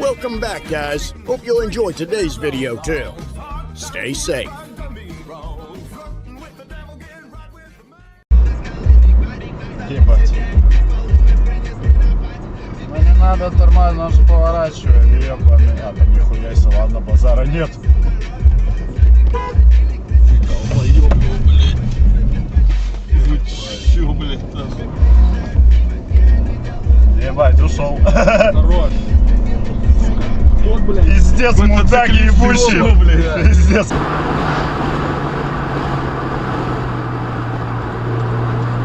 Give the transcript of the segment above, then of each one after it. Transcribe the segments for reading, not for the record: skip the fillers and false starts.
Welcome back, guys. Hope you'll enjoy today's video too. Stay safe. Ебать. Ну не надо тормозить, он же поворачивает, ебаный. А там нихуя себе, ладно, базара нет. Долбоёбный, блядь. Вы чё, блядь, нахуй? Ебать, ушел. Хорош. Вот, блядь. Пиздец, мудак ебучий. Пиздец.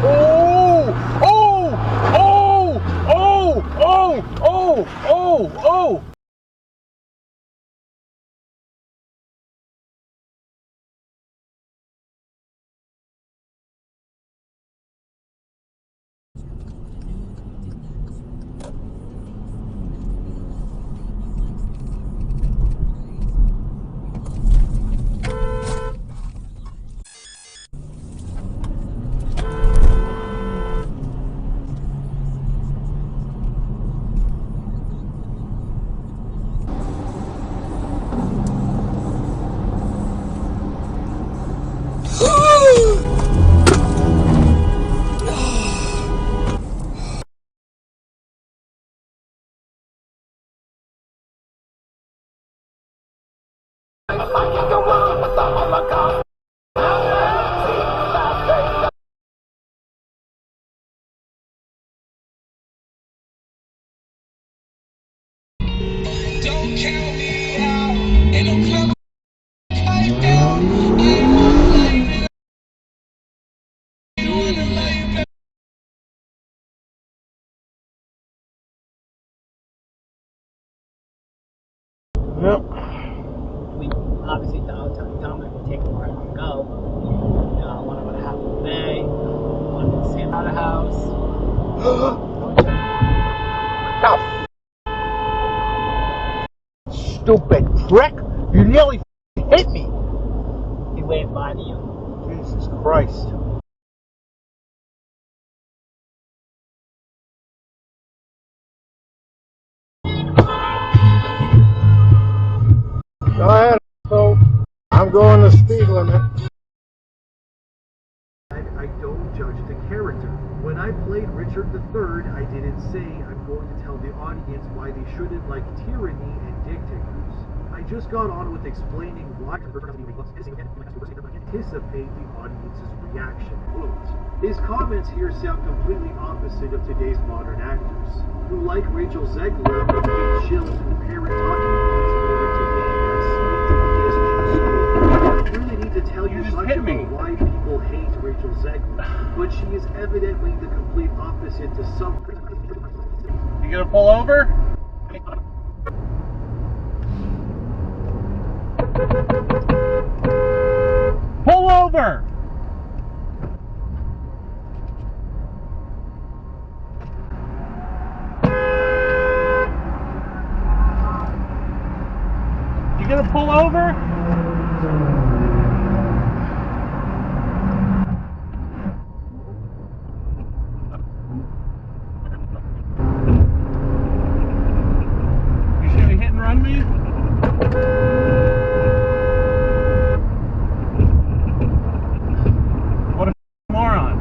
Oh! Yep. We obviously Dominic will take a while to go. One of them half the day, one in San out of house. Stupid prick! You nearly hit me! He waved by to you. Jesus Christ. Go ahead, so I'm going the speed limit. I don't judge the character. When I played Richard III, I didn't say I'm going to tell the audience why they shouldn't like tyranny and dictators. I just got on with explaining why anticipate the audience's reaction. His comments here sound completely opposite of today's modern actors, who like Rachel Zegler but get chills from parent talking points in order to gain that sweet I don't really need to tell you much about why people hate Rachel Zegler, but she is evidently the complete opposite to some. You gonna pull over? Pull over! You gonna pull over? You should hit and run me? What a moron.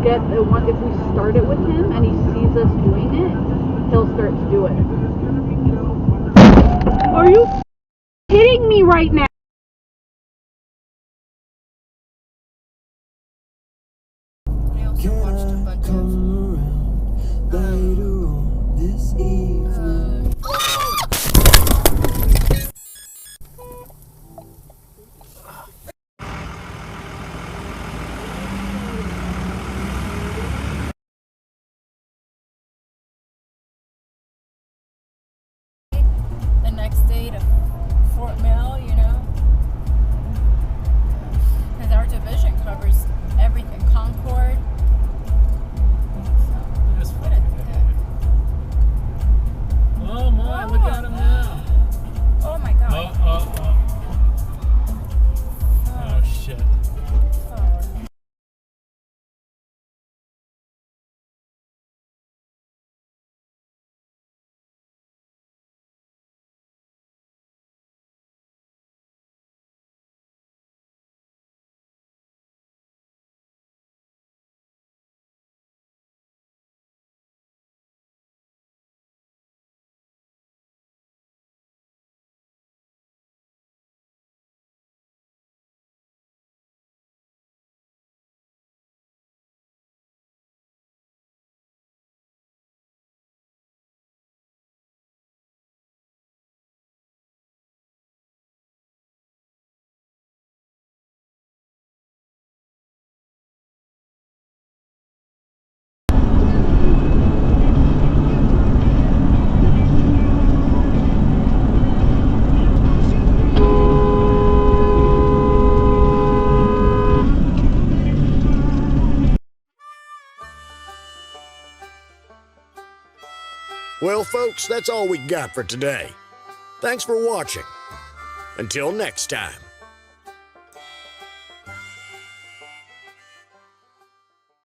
get the one, if we start it with him and he sees us doing it, he'll start to do it. Are you kidding me right now? I also watched a bunch of this evening. The next day to Fort Mill, you know, because our division covers everything. Concord. What a dick. Oh my, look at him now. Oh my god. Oh shit. Oh. Well, folks, that's all we got for today. Thanks for watching. Until next time.